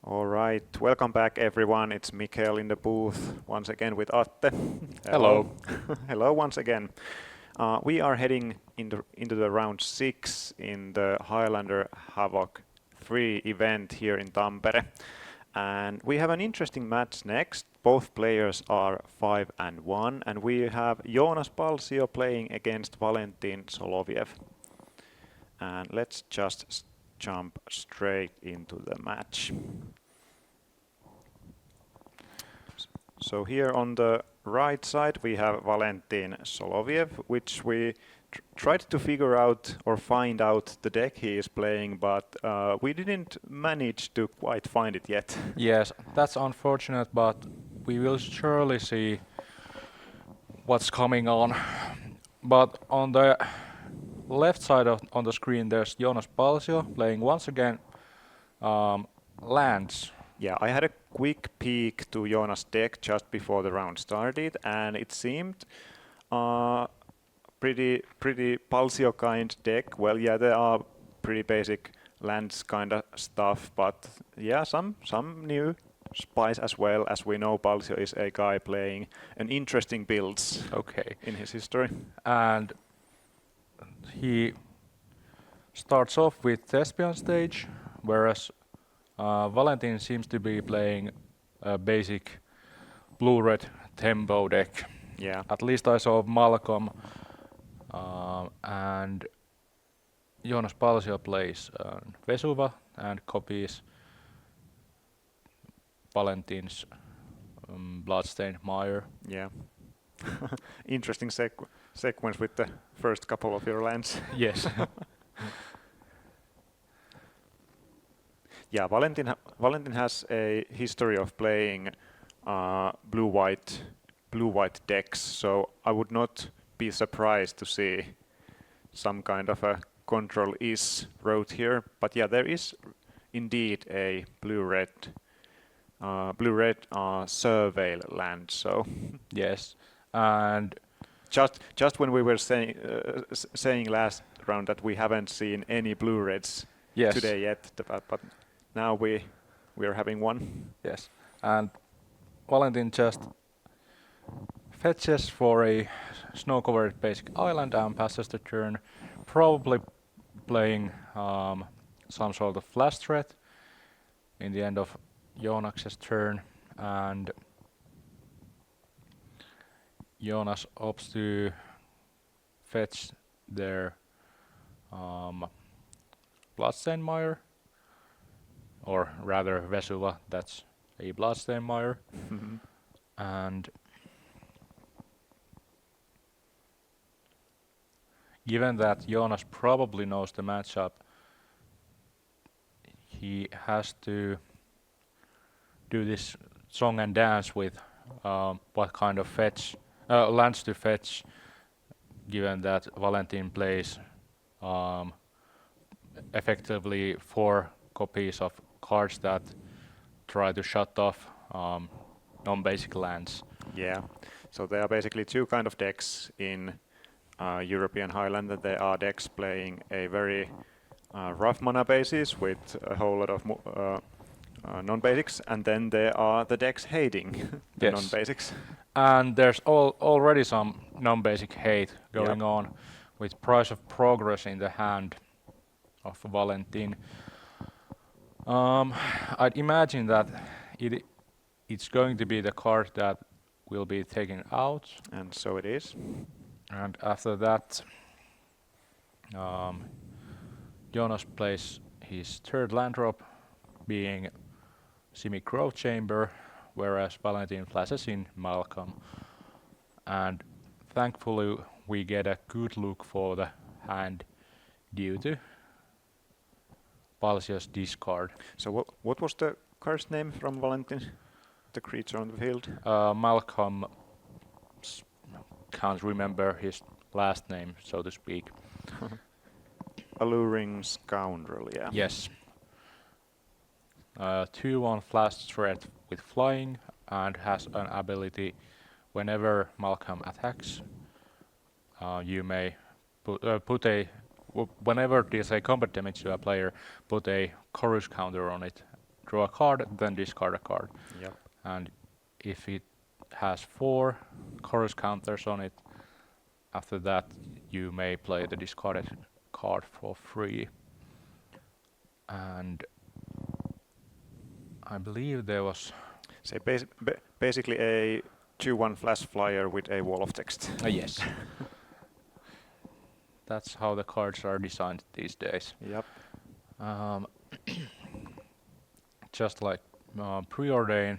All right, welcome back everyone. It's Mikael in the booth once again with Atte. Hello. Hello. Hello once again. We are heading into the round 6 in the Highlander Havoc 3 event here in Tampere. And we have an interesting match next. Both players are 5 and 1, and we have Joonas Palsio playing against Valentin Soloviev. And let's just jump straight into the match. So here on the right side we have Valentin Soloviev, which we tried to figure out or find out the deck he is playing, but we didn't manage to quite find it yet. Yes, that's unfortunate, but we will surely see what's coming on. But on the left side on the screen, there's Joonas Palsio playing once again lands. Yeah, I had a quick peek to Joonas' deck just before the round started, and it seemed pretty Palsio kind deck. Well, yeah, there are pretty basic lands kind of stuff, but yeah, some new spice as well. As we know, Palsio is a guy playing an interesting builds Okay. in his history. And he starts off with Thespian stage, whereas Valentin seems to be playing a basic blue-red tempo deck. Yeah, At least I saw Malcolm and Joonas Palsio plays Vesuva and copies Valentin's Bloodstained Mire. yeah. Interesting sequence with the first couple of your lands. Yes. Yeah, Valentin has a history of playing blue-white decks, so I would not be surprised to see some kind of a control is wrote here. But yeah, there is indeed a blue-red surveil land. So Yes. And just when we were saying last round that we haven't seen any blue-reds yes. today yet, but now we are having one. Yes. And Valentin just fetches for a snow-covered basic island and passes the turn, probably playing some sort of flash threat in the end of Joonas's turn, and Joonas opts to fetch their Bloodstained Mire, or rather Vesuva, that's a Bloodstained Mire, and given that Joonas probably knows the matchup, he has to do this song and dance with what kind of lands to fetch, given that Valentin plays effectively 4 copies of cards that try to shut off non-basic lands. Yeah, so there are basically two kind of decks in European Highlander. There are decks playing a very rough mana basis with a whole lot of non-basics, and then there are the decks hating the Yes. non-basics. And there's already some non-basic hate going on with Price of Progress in the hand of Valentin. I'd imagine that it's going to be the card that will be taken out, And so it is. and after that Joonas plays his third land drop, being Simi Growth Chamber, whereas Valentin flashes in Malcolm, and thankfully we get a good look for the hand due to Palsio's discard. So what was the card's name from Valentin? The creature on the field? Malcolm can't remember his last name, so to speak. Alluring Scoundrel, yeah. Yes. 2/1 flash threat with flying, and has an ability whenever Malcolm attacks. You may whenever deals a combat damage to a player, put a chorus counter on it, draw a card, then discard a card. Yep. And if it has 4 chorus counters on it, after that you may play the discarded card for free. And I believe there was... So basically a 2/1 flash flyer with a wall of text. yes. That's how the cards are designed these days. Yep. Just like Preordain,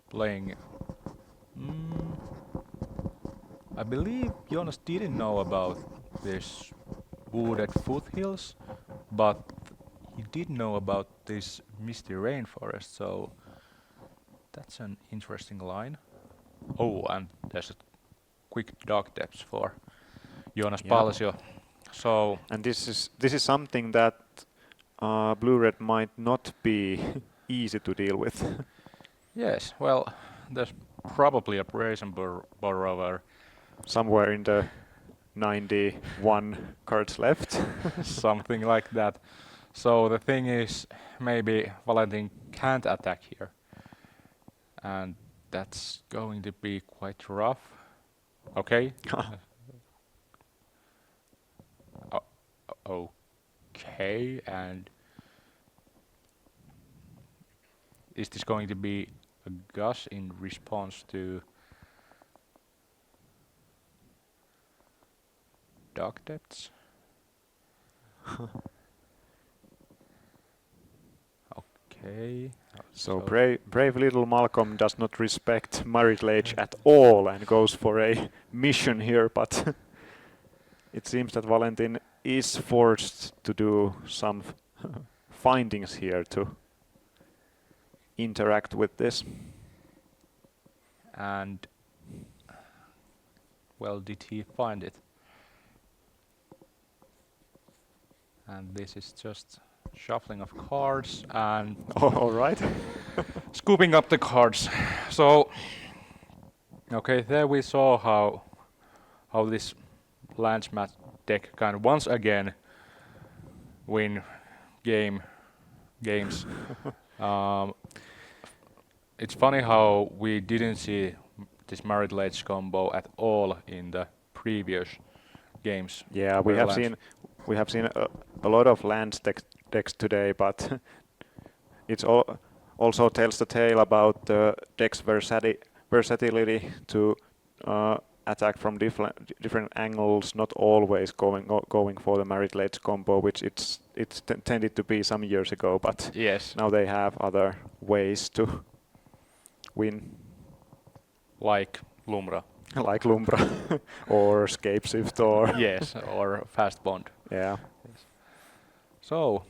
playing... I believe Joonas didn't know about this wooded foothills, but he did know about this misty rainforest, so that's an interesting line. Oh, and there's a quick dark depths for Joonas Yep. Palsio. So And this is something that blue-red might not be easy to deal with. yes, well, there's probably a Brazen Borrower Somewhere in the 91 cards left. something like that. So the thing is, maybe Valentin can't attack here, and that's going to be quite rough. Okay. Okay, and is this going to be a Gus in response to Dark Depths? Okay. So brave little Malcolm does not respect Marriage at all and goes for a mission here, but it seems that Valentin is forced to do some findings here to interact with this. And well, did he find it? And this is just shuffling of cards and All right. scooping up the cards. So, okay, there we saw how this Lance Match deck can once again win games. It's funny how we didn't see this Married Lage combo at all in the previous games. Yeah, we have seen a lot of Lance decks today, but it's also tells the tale about the deck's versatility to attack from different angles, not always going for the Married Lage combo, which it's tended to be some years ago, but yes, now they have other ways to win. like Lumra. Like Lumbra or Scapeshift or... yes, or Fast Bond. Yeah. So,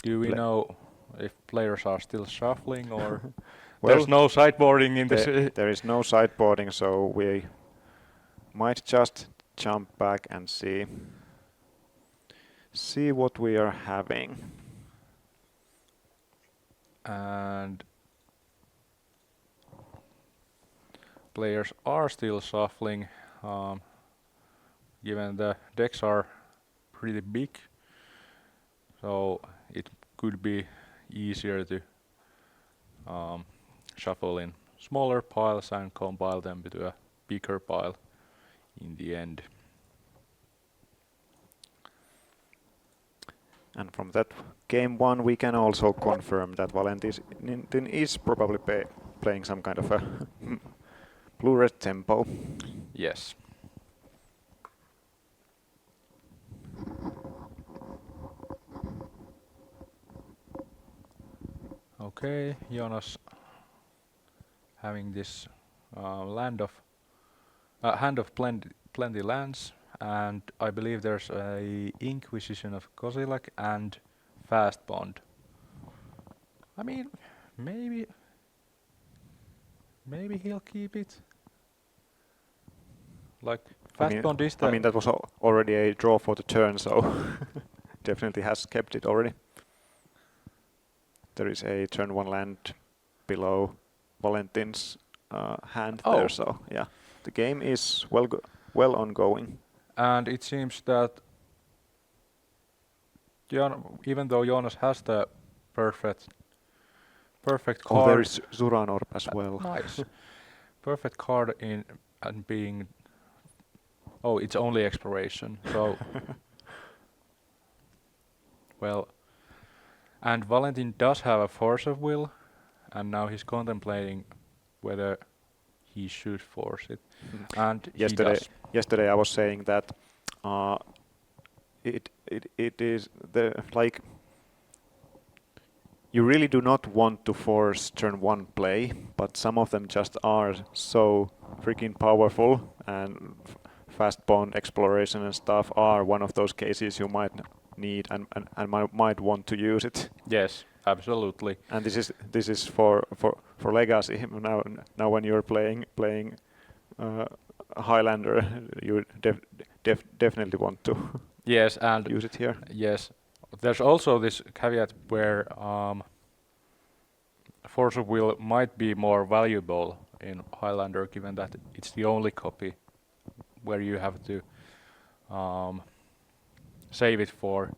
do we know if players are still shuffling or Well, there's no sideboarding in this? There is no sideboarding, so we might just jump back and see what we are having. And players are still shuffling, given the decks are pretty big, so it could be easier to shuffle in smaller piles and compile them into a bigger pile in the end. And from that game one, we can also confirm that Valentin is probably playing some kind of a blue-red tempo. Yes. Okay, Joonas having this hand of plenty lands, and I believe there's a Inquisition of Kozilek and Fast Bond. I mean, maybe he'll keep it. Like Fast Bond is the... I mean, that was already a draw for the turn, so definitely has kept it already. There is a turn 1 land below Valentin's hand there, so yeah, the game is well ongoing. And it seems that even though Joonas has the perfect Oh, there card, is Zuranor as well. nice, perfect card in and being. Oh, it's only exploration. So well, and Valentin does have a force of will, and now he's contemplating whether he should force it, and he does. Yesterday I was saying that uh, it is the like you really do not want to force turn one play, but some of them just are so freaking powerful, and fast bond exploration and stuff are one of those cases you might need and might want to use it. Yes, absolutely. And this is for legacy. Now when you're playing Highlander, you definitely want to Yes, and use it here. yes, there's also this caveat where force of will might be more valuable in Highlander, given that it's the only copy where you have to save it for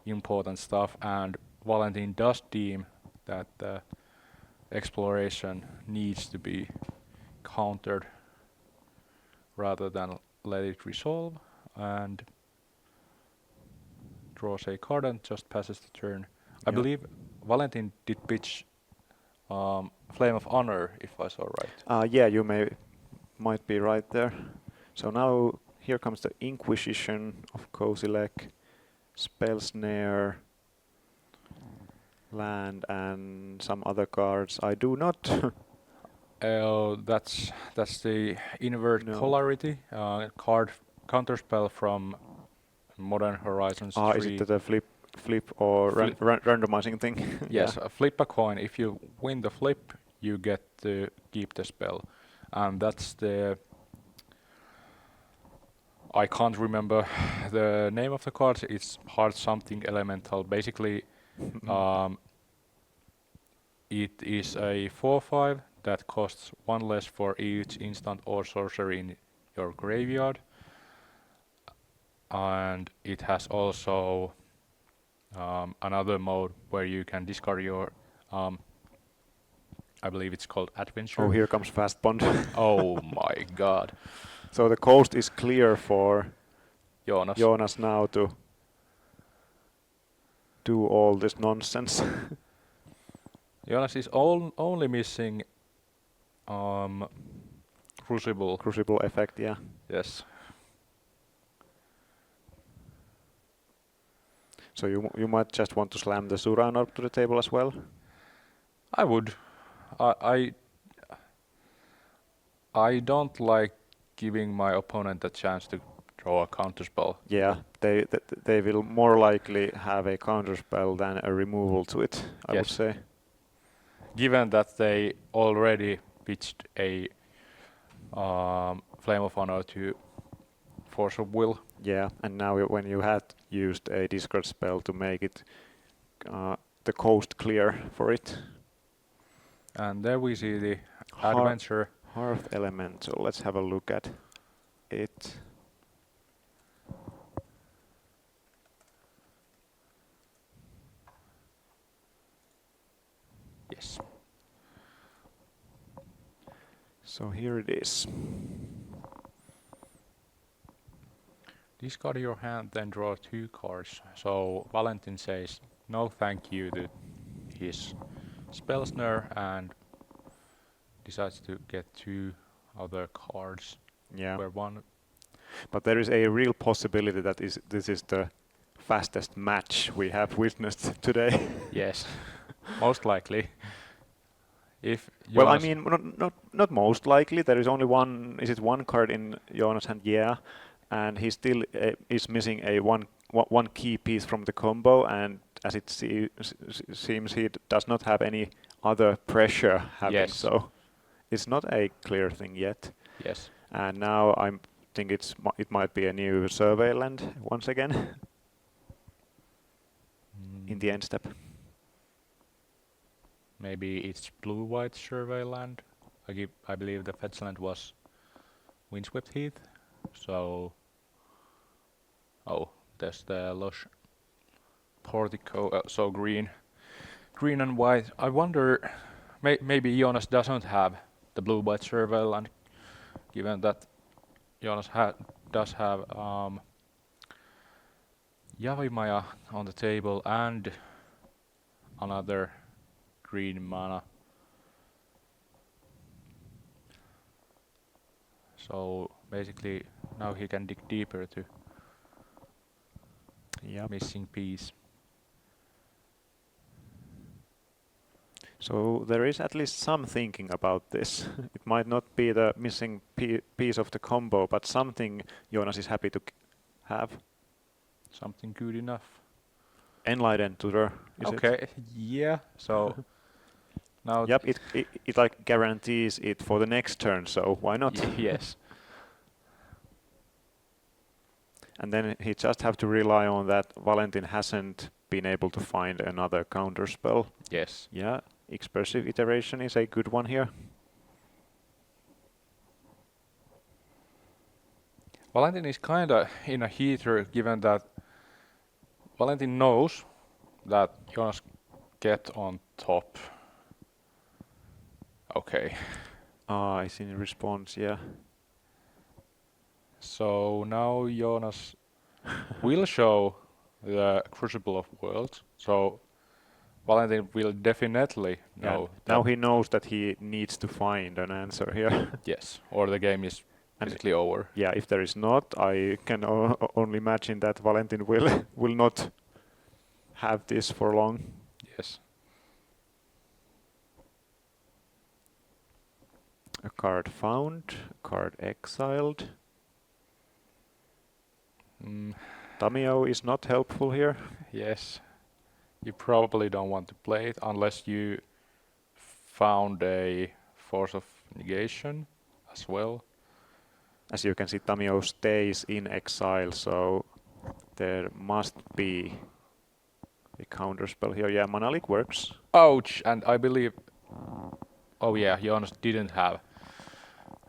important stuff, and Valentin does deem that the exploration needs to be countered rather than let it resolve, and draws a card and just passes the turn. I Yeah. believe Valentin did pitch Flame of Honor, if I saw right. Yeah, you might be right there. So now here comes the Inquisition of Kozilek, Spell Snare, land, and some other cards. I do not. That's the invert No. polarity card counterspell from Modern Horizons 3. Is it the flip or Flip. randomizing thing? Yes, Yeah. flip a coin. If you win the flip, you get to keep the spell, and that's the. I can't remember the name of the card. It's hard something elemental. Basically, it is a 4/5 that costs one less for each instant or sorcery in your graveyard, and it has also another mode where you can discard your. I believe it's called Adventure. Oh, here comes Fast Bond. Oh my god. So the coast is clear for Joonas. Joonas now to do all this nonsense. Joonas is only missing Crucible. Crucible effect, yeah. Yes. So you might just want to slam the Suranor to the table as well. I would. I don't like giving my opponent a chance to draw a counterspell. Yeah, they will more likely have a counterspell than a removal to it, I would Yes. say. Given that they already pitched a Flame of Honor to Force of Will. Yeah, and now when you had used a discard spell to make it the coast clear for it. And there we see the Har- adventure. Hearth Elemental, let's have a look at it. Yes. So here it is. Discard your hand, then draw 2 cards. So Valentin says no thank you to his spell snare and decides to get 2 other cards. Yeah. Where one. But there is a real possibility that this is the fastest match we have witnessed today. Yes. Most likely. If Well, I Joonas- mean, not most likely. There is only one. Is it one card in Joonas' hand? Yeah, and he still is missing a one key piece from the combo. And as it seems, he does not have any other pressure having. Yes. So it's not a clear thing yet. Yes. And now I think it might be a new survey land once again in the end step. Maybe it's blue-white survey land. I believe the fetch land was Windswept Heath. So, there's the lush Portico, so green and white. I wonder, maybe Joonas doesn't have the blue-white surveil, and given that Joonas does have Yavimaya on the table and another green mana. So basically now he can dig deeper to missing piece. So there is at least some thinking about this. It might not be the missing piece of the combo, but something Joonas is happy to have. Something good enough. Enlightened tutor, is okay, it? yeah, so now... Yep, it like guarantees it for the next turn, so why not? Yes. And then he just have to rely on that Valentin hasn't been able to find another counter spell. Yes. Yeah, expressive iteration is a good one here. Valentin is kinda in a heater, given that Valentin knows that Joonas get on top. Okay. I see in response, yeah. So now Joonas will show the Crucible of Worlds. So Valentin will definitely know that. Now he knows that he needs to find an answer here. Yes, or the game is basically over. Yeah, if there is not, I can only imagine that Valentin will not have this for long. Yes. A card found, a card exiled. Tamio is not helpful here. Yes. You probably don't want to play it unless you found a Force of Negation as well. As you can see, Tamio stays in exile, so there must be a counterspell here. Yeah, Mana Leak works. Ouch! And I believe... Oh yeah, Joonas didn't have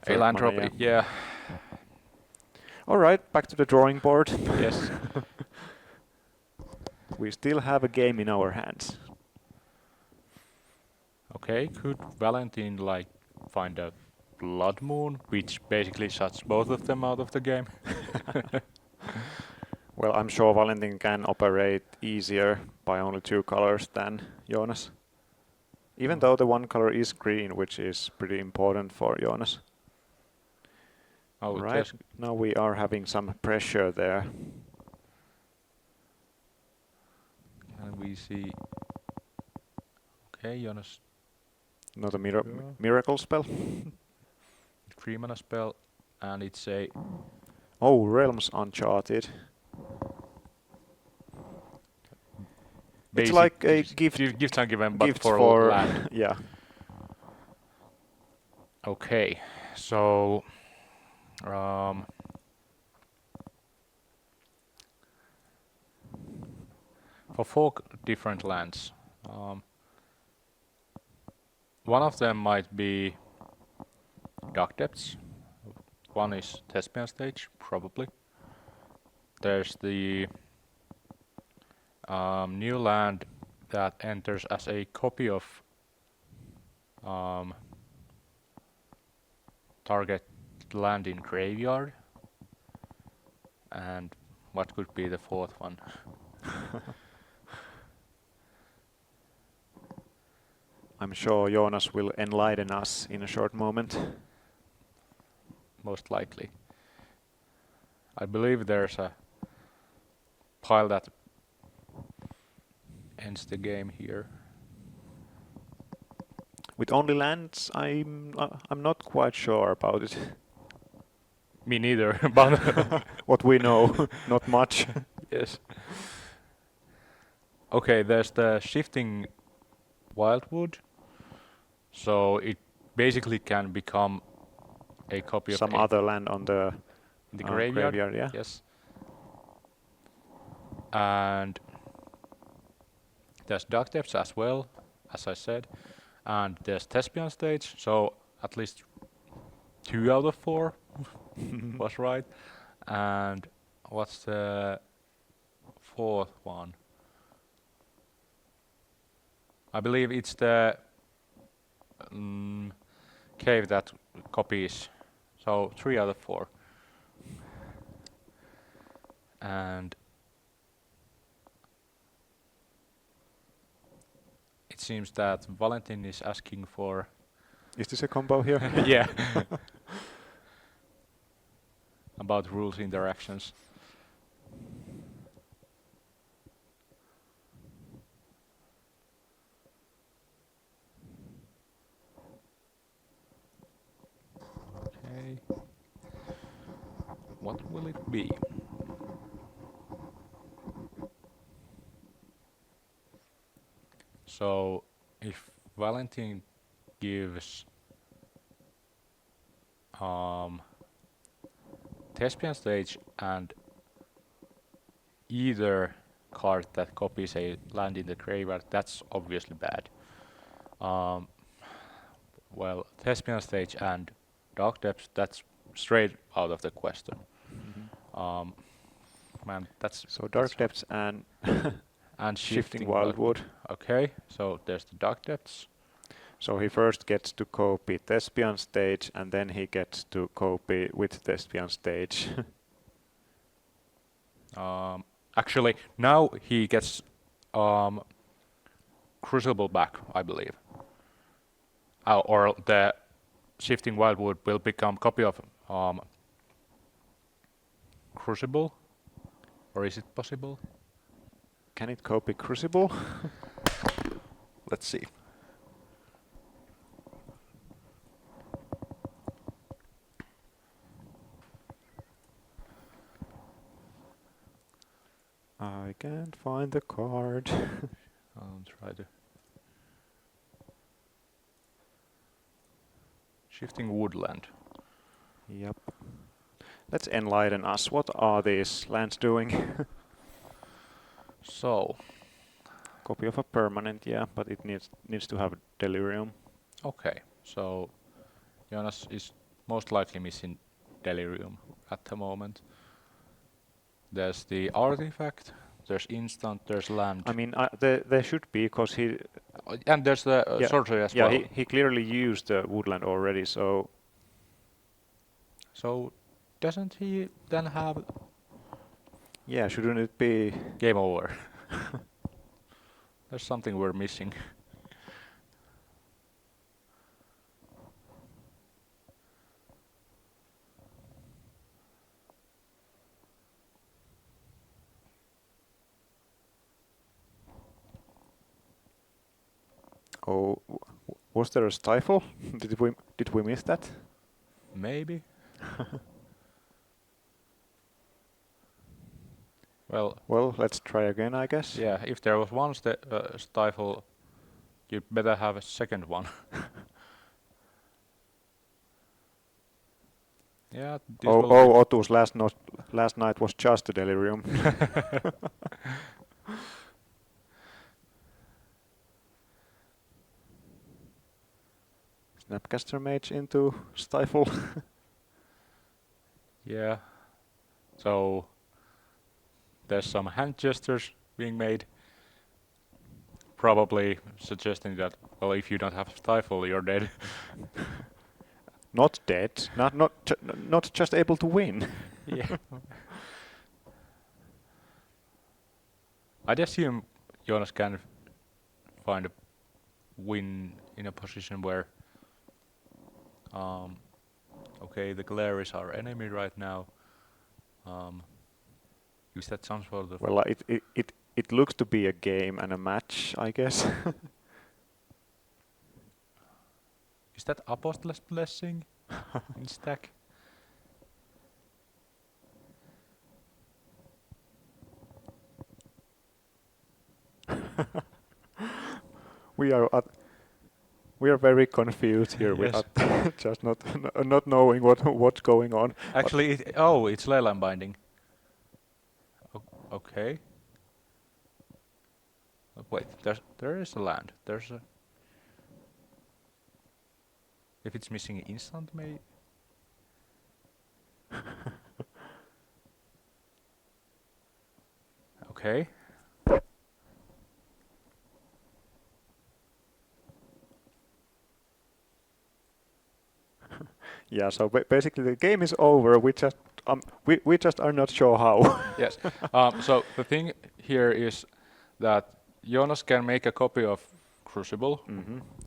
a land drop. Yeah. Alright, back to the drawing board. Yes. We still have a game in our hands. Okay, could Valentin like find a Blood Moon, which basically shuts both of them out of the game? Well, I'm sure Valentin can operate easier by only 2 colors than Joonas. Even though the one color is green, which is pretty important for Joonas. Oh, right, now we are having some pressure there. And we see... Okay, Joonas... Not a miracle spell. 3 mana spell, and it's a... Oh, Realms Uncharted. It's like a gift ungiven, but gift for land. Yeah. Okay, so... for 4 different lands, one of them might be Dark Depths, one is Thespian Stage, probably. There's the new land that enters as a copy of target land in graveyard. And what could be the 4th one? I'm sure Joonas will enlighten us in a short moment. Most likely. I believe there's a pile that ends the game here. With only lands, I'm not quite sure about it. Me neither, but what we know, not much. Yes. Okay, there's the Shifting Wildwood, so it basically can become a copy Some of other land on the graveyard. Yeah. Yes. And there's Dark Depths as well, as I said, and there's Thespian Stage, so at least 2 out of 4 was right. And what's the 4th one? I believe it's the cave that copies. So 3 out of 4. And it seems that Valentin is asking for Is this a combo here? yeah about rules interactions. Okay. What will it be? So if Valentin gives Thespian Stage and either card that copies a land in the graveyard, that's obviously bad. Well, Thespian Stage and Dark Depths, that's straight out of the question. Mhm. Man, that's So that's Dark Depths and and Shifting Wildwood. Okay, so there's the Dark Depths. So he first gets to copy Thespian Stage and then he gets to copy with Thespian Stage. Actually, now he gets Crucible back, I believe. Or the Shifting Wildwood will become copy of Crucible? Or is it possible? Can it copy Crucible? Let's see. I can't find the card. I'll try to. Shifting Woodland. Yep. Let's enlighten us. What are these lands doing? So, Copy of a permanent, yeah, but it needs to have Delirium. okay. So, Joonas is most likely missing Delirium at the moment. There's the artifact, there's instant, there's land. I mean, there should be, because he... And there's the yeah, sorcery as yeah, well. he clearly used the woodland already, so... So, doesn't he then have Yeah, shouldn't it be... game over? There's something we're missing. Oh, was there a stifle? Did we miss that? Maybe. Well, let's try again, I guess. Yeah, if there was one stifle, you'd better have a second one. Yeah. Otus last night was just a Delirium. Snapcaster Mage into Stifle. Yeah. So there's some hand gestures being made, probably suggesting that, well, if you don't have stifle, you're dead. Not dead, not just able to win. Yeah. I'd assume Joonas can find a win in a position where, okay, the glare is our enemy right now. Is that some sort of... Well, it looks to be a game and a match, I guess. Is that Apostle's Blessing in stack? We are very confused here. We Yes. are just not knowing what's going on. Actually, it's Leyline Binding. Okay. Wait, there is a land. There's a... If it's missing instant, may... Okay. Yeah, so basically the game is over. We just are not sure how. Yes. So the thing here is that Joonas can make a copy of Crucible,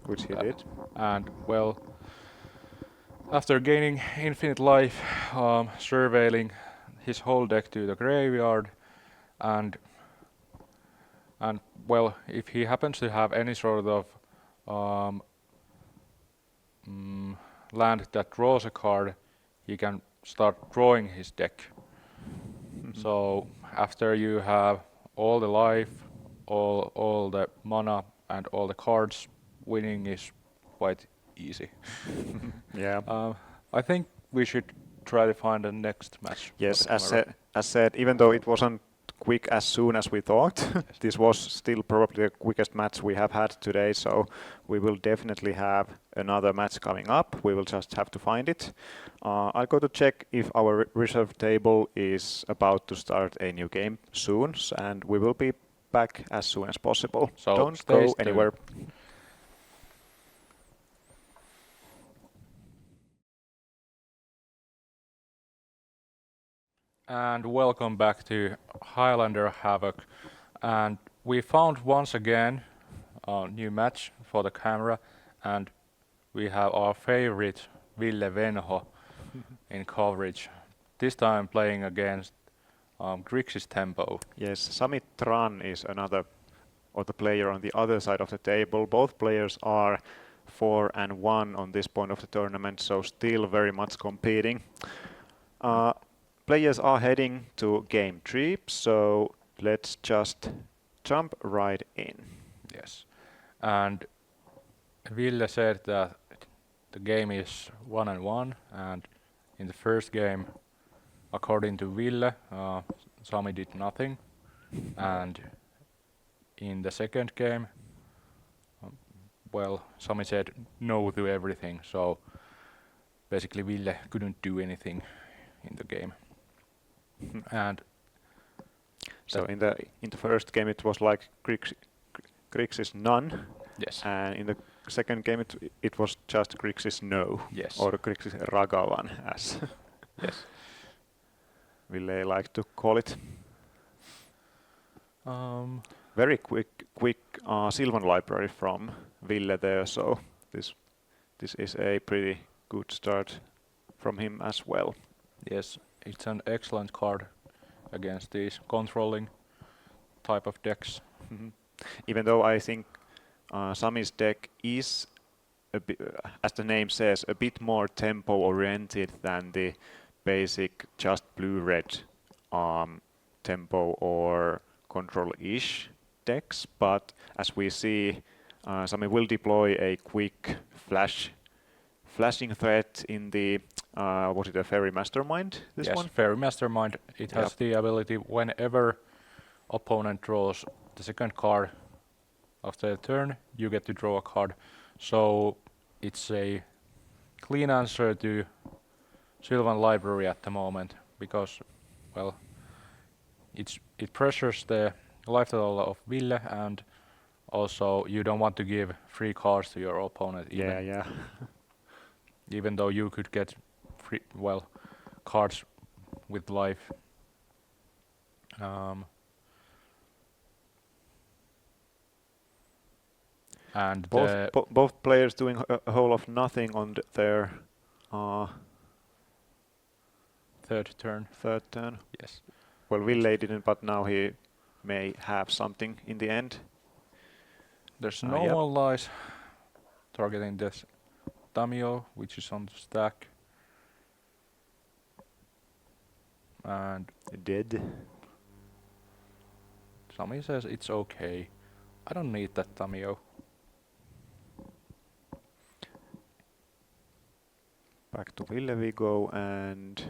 Which he uh, did. and well, after gaining infinite life, surveilling his whole deck to the graveyard, and and well, if he happens to have any sort of um, land that draws a card, he can start drawing his deck. So after you have all the life, all the mana, and all the cards, winning is quite easy. Yeah. I think we should try to find the next match. for Yes, the as camera. said, even though it wasn't quick as soon as we thought, this was still probably the quickest match we have had today, so we will definitely have another match coming up. We will just have to find it. I'll go to check if our reserve table is about to start a new game soon, and we will be back as soon as possible. So Don't stay go tuned. anywhere. And welcome back to Highlander Havoc. And we found once again a new match for the camera, and we have our favorite Ville Venho in coverage. This time playing against Grixis Tempo. Yes, Sami Tran is another or the player on the other side of the table. Both players are 4-1 on this point of the tournament, so still very much competing. Players are heading to game 3, so let's just jump right in. Yes. And Ville said that the game is 1-1, and in the first game, according to Ville, Sami did nothing, and in the second game, well, Sami said no to everything, so basically Ville couldn't do anything in the game. And So in the first game it was like Grixis none, yes, and in the second game it was just Grixis no, yes, or Grixis Ragavan as yes. Ville like to call it. Very quick Sylvan library from Ville there, so this is a pretty good start from him as well. Yes, it's an excellent card against these controlling type of decks. Even though I think Sami's deck is, as the name says, a bit more tempo oriented than the basic just blue-red tempo or control-ish decks, but as we see, Sami will deploy a quick flashing threat in the was it a Fairy Mastermind? This Yes, one? Fairy Mastermind. It has the ability whenever opponent draws the second card of their turn, you get to draw a card. So it's a clean answer to Sylvan Library at the moment because, well, it pressures the life total of Ville, and also you don't want to give free cards to your opponent. Yeah. Even though you could get free, well, cards with life. And both players doing a whole of nothing on their third turn. third turn. Yes. Well, Ville didn't, but now he may have something in the end. There's normal lies targeting this Tamio, which is on the stack. And Dead. Sami says it's okay. I don't need that Tamio. Back to Ville we go, and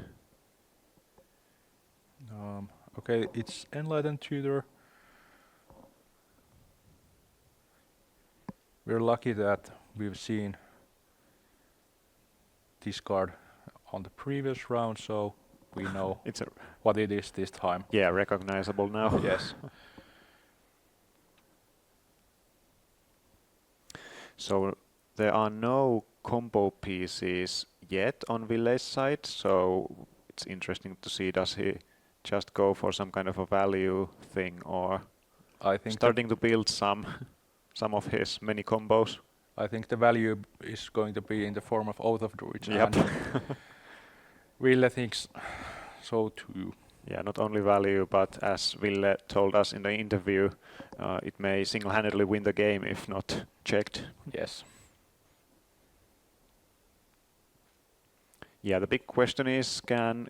Okay, it's Enlightened Tutor. We're lucky that we've seen this card on the previous round, so we know what it is this time. Yeah, recognizable now. Yes. So there are no combo pieces yet on Ville's side, so it's interesting to see, does he just go for some kind of a value thing, or I think starting to build some of his many combos. I think the value is going to be in the form of Oath of Druids, Yep. and Ville thinks so too. Yeah, not only value, but as Ville told us in the interview, it may single-handedly win the game if not checked. Yes. Yeah, the big question is, can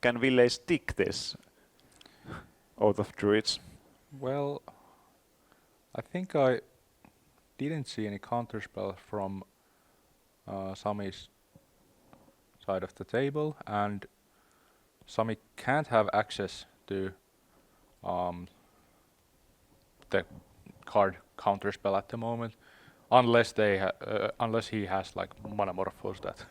Ville stick this Oath of Druids? Well, I think I didn't see any counterspell from Sami's side of the table, and Sami can't have access to the card counterspell at the moment, unless unless he has like mana morphos that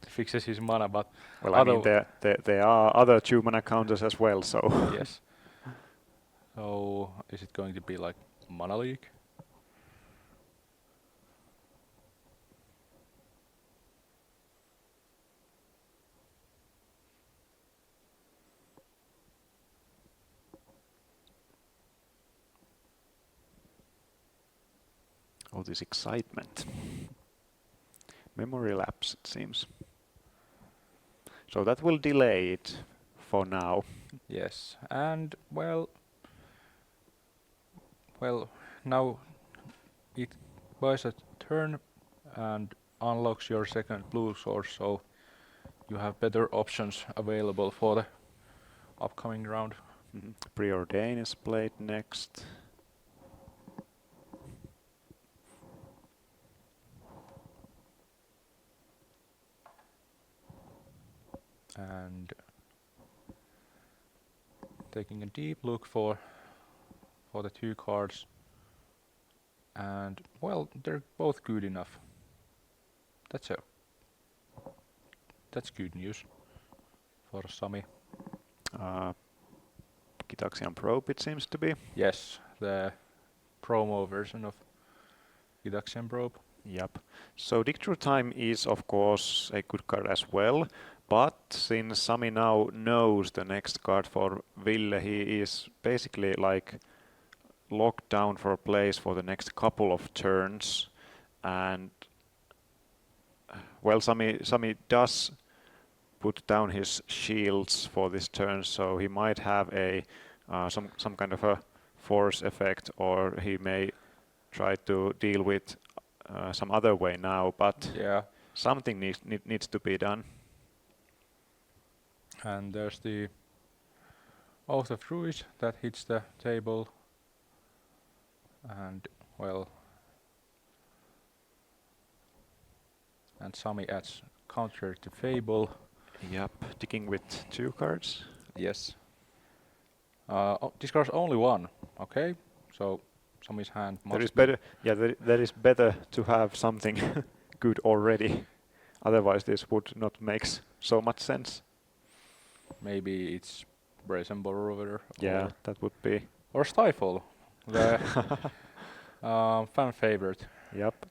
fixes his mana. But Well, I mean, there are other 2-mana counters as well, so yes. So is it going to be like Mana League? oh, this excitement. Memory lapse, it seems. So that will delay it for now. Yes, and well, now it buys a turn and unlocks your second blue source, so you have better options available for the upcoming round. Preordain is played next. And taking a deep look for the 2 cards, and well, they're both good enough. That's good news for Sami. Gitaxian Probe, it seems to be. Yes, the promo version of Gitaxian Probe. Yep. So Dig Through Time is of course a good card as well, but since Sami now knows the next card for Ville, he is basically like locked down for a place for the next couple of turns, and well, Sami does put down his shields for this turn, so he might have a some kind of a force effect, or he may try to deal with some other way now, but Yeah, something needs to be done. and there's the Oath of Druids that hits the table, and well, and Sami adds counter to Fable. Yep, ticking with 2 cards. Yes. Discards only 1. Okay, so Sami's hand must There is be better. Yeah, there is better to have something good already. Otherwise, this would not make so much sense. maybe it's Brazen Borrower. Yeah, that would be. Or Stifle, the fan favorite. Yep.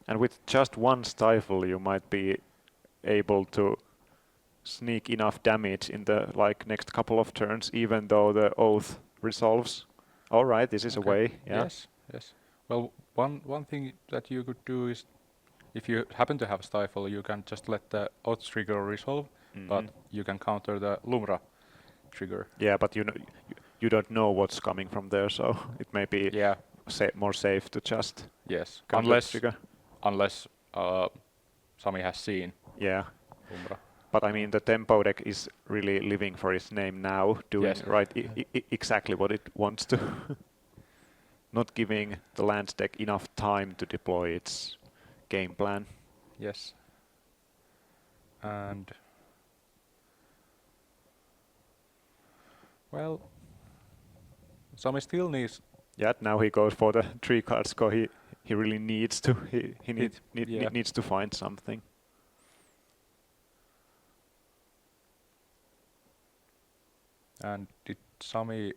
And with just 1 stifle, you might be able to sneak enough damage in the next couple of turns, even though the oath resolves. All right, this is a way. Yeah. Yes, yes. Well, one thing that you could do is, if you happen to have Stifle, you can just let the Oath trigger resolve, but you can counter the Lumra trigger. Yeah, but you don't know what's coming from there, so it may be more safe to just Yes, counter the trigger. unless Sami has seen Yeah. Lumra. But I mean, the tempo deck is really living for its name now, doing exactly what it wants to. Not giving the lands deck enough time to deploy its game plan. Yes. And well, Sami still needs. Yeah, now he goes for the 3 cards because he really needs to. He needs to find something. And did Sami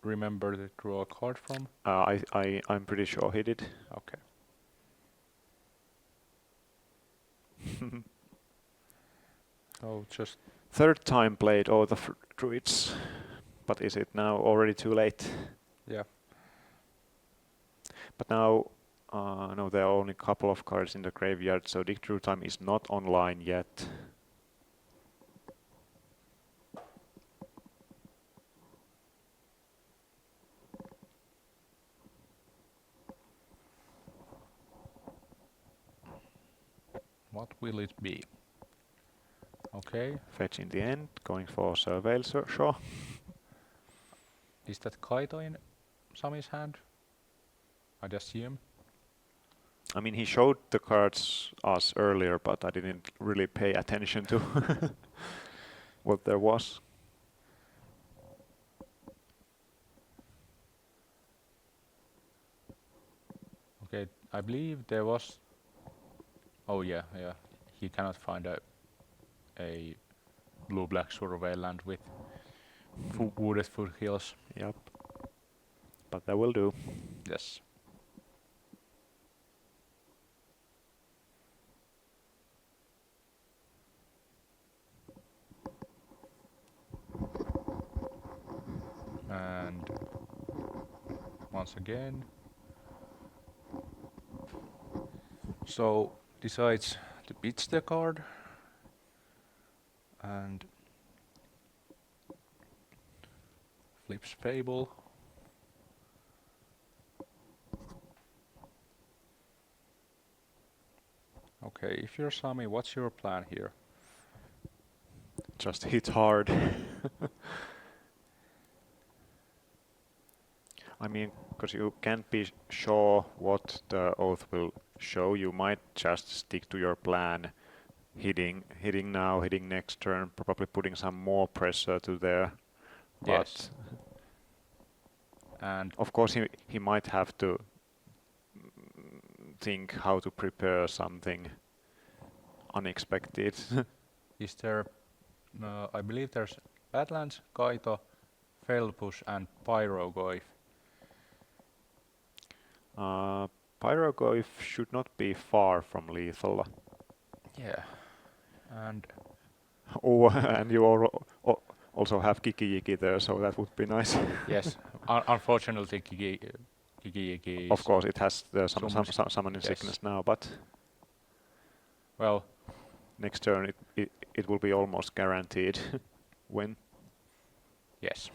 remember to draw a card from? I'm pretty sure he did. Okay. So just Third time played all the druids, but is it now already too late? yeah. But now, no, there are only a couple of cards in the graveyard, so Dig Through Time is not online yet. What will it be? Okay. Fetch in the end, going for Surveil Shaw. Is that Kaito in Sami's hand? I'd assume. I mean, he showed the cards us earlier, but I didn't really pay attention to what there was. Okay, I believe there was. Oh yeah, yeah. He cannot find a blue-black survey land with wooded foothills. Yep. But that will do. Yes. And once again, so decides to pitch the card and flips Fable. Okay, if you're Sami, what's your plan here? Just hit hard. I mean, because you can't be sure what the oath will show, you might just stick to your plan, hitting now, hitting next turn, probably putting some more pressure to there. Yes. But And of course he might have to think how to prepare something unexpected. is there, I believe there's Badlands, Kaito, Felpush and Pyrogoyf. Pyrogoyf should not be far from lethal. Yeah. And Oh, and you also have Kiki-Yiki there, so that would be nice. yes, unfortunately Kiki-Yiki is Of course, it has the summoning Yes. sickness now, but well, next turn it will be almost guaranteed win. yes.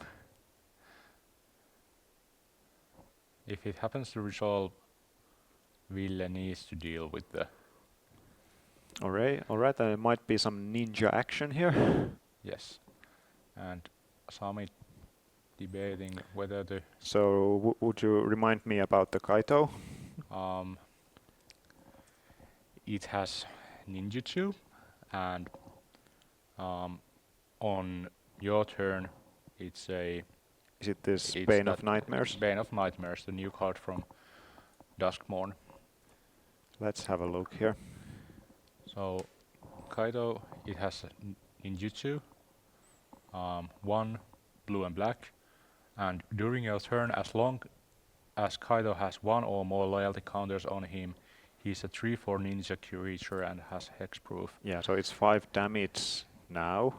If it happens to resolve, Ville needs to deal with the Alright, there might be some ninja action here. yes. And Sami debating whether the So would you remind me about the Kaito? it has ninjutsu and on your turn it's a Is it this it's Bane that of Nightmares? Bane of Nightmares, the new card from Duskmorn. Let's have a look here. So Kaito, it has ninjutsu, 1 blue and black, and during your turn, as long as Kaito has 1 or more loyalty counters on him, he's a 3/4 ninja creature and has hexproof. Yeah, so it's 5 damage now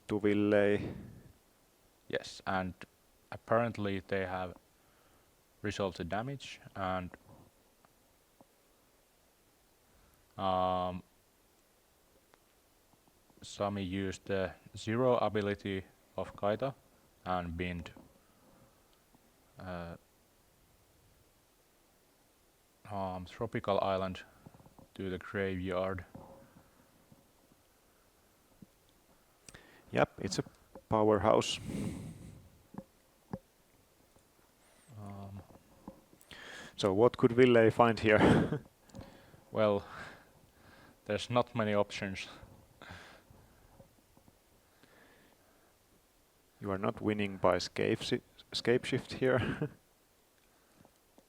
to Ville. Yes, and apparently they have resolved the damage, and Sami used the 0 ability of Kaito and bind Tropical Island to the graveyard. Yep, it's a powerhouse. So what could Ville find here? Well, there's not many options. You are not winning by escape shift here.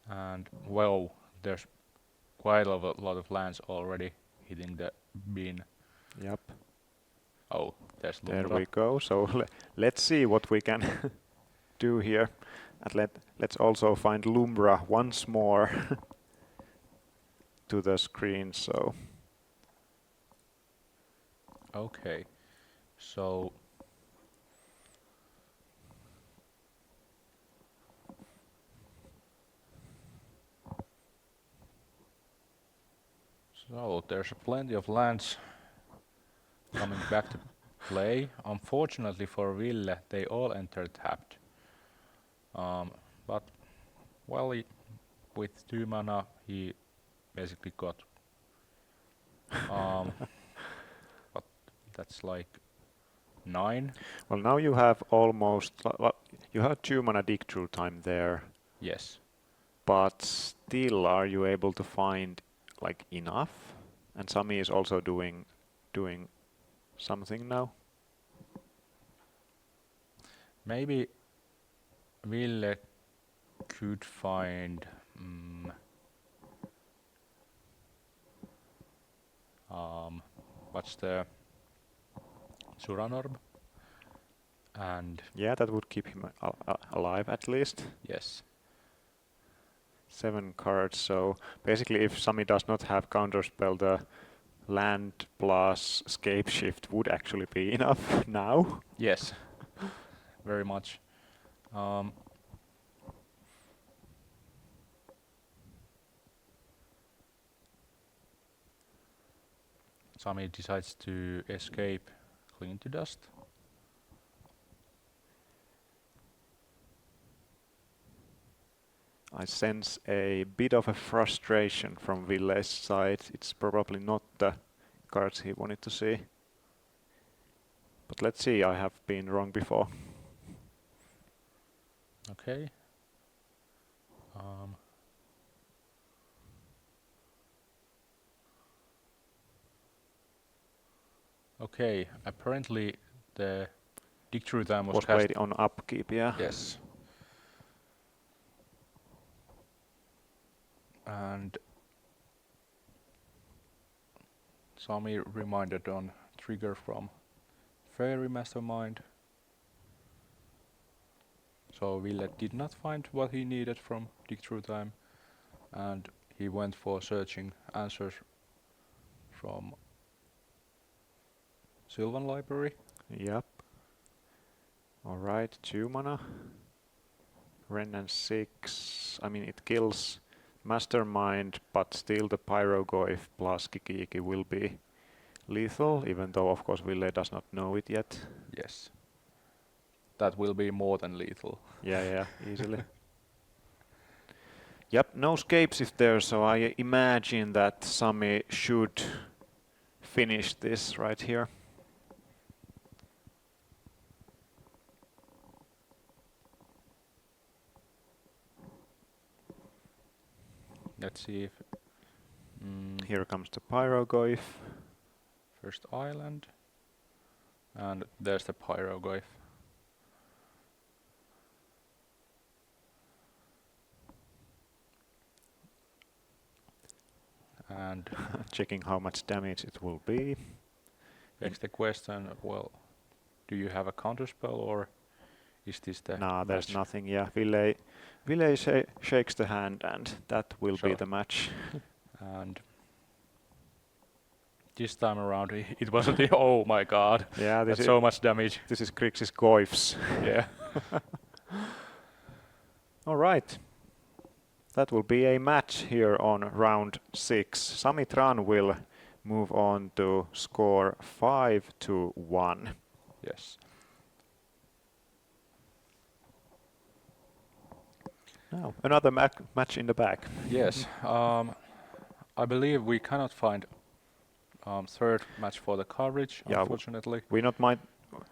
And well, there's quite a lot of lands already hitting the bin. Yep, Oh, there's there Lumbra. we go. So let's see what we can do here. And let's also find Lumbra once more to the screen. So Okay, so there's plenty of lands coming back to play. Unfortunately for Ville, they all entered tapped. But well, with 2 mana, he basically got. But that's like 9. Well, now you have almost you have 2 mana dig through time there, Yes. but still, are you able to find like enough? And Sami is also doing something now. Maybe Ville could find. What's the Suranorb? And Yeah, that would keep him alive at least. yes, 7 cards, so basically if Sami does not have counterspell, the land plus scape shift would actually be enough now. yes, very much. Sami decides to escape Clean to Dust. I sense a bit of a frustration from Ville's side. It's probably not the cards he wanted to see. But let's see, I have been wrong before. Okay. Okay, apparently the dig through time was cast. played on upkeep, yeah. Yes. And Sami reminded on trigger from Fairy Mastermind. So Ville did not find what he needed from dig through time, and he went for searching answers from Sylvan Library. Yep. Alright, 2 mana. Ren and 6. I mean, it kills Mastermind, but still the Pyrogoyf plus Kiki will be lethal, even though of course Ville does not know it yet. Yes. That will be more than lethal. Yeah, easily. Yep, no scapes if there, so I imagine that Sami should finish this right here. Let's see if Here comes the Pyrogoyf. first island, and there's the Pyrogoyf. And Checking how much damage it will be. begs the question, well, do you have a counterspell, or is this the Nah, there's match? nothing. Yeah, Ville shakes the hand, and that will be Sure. the match. And this time around, it wasn't the, oh my god, Yeah, that's so much damage. this is Grixis Goyfs. Yeah. All right. That will be a match here on round 6. Sami Tran will move on to score 5-1. Yes. Now, another match in the back. Yes. I believe we cannot find third match for the coverage, Yeah, unfortunately.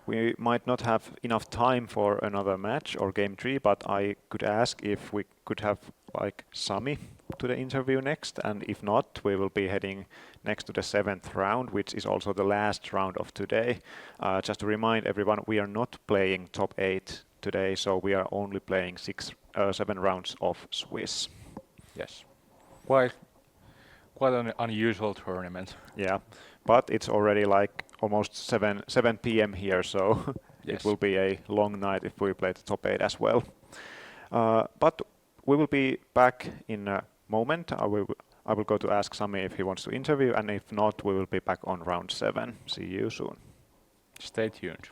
We might not have enough time for another match or game 3, but I could ask if we could have like Sami to the interview next, and if not, we will be heading next to the 7th round, which is also the last round of today. Just to remind everyone, we are not playing top 8 today, so we are only playing 7 rounds of Swiss. Yes. Quite an unusual tournament. Yeah, but it's already like almost 7 p.m. here, so Yes. it will be a long night if we play the top 8 as well. But we will be back in a moment. I will go to ask Sami if he wants to interview, and if not, we will be back on round 7. See you soon. Stay tuned.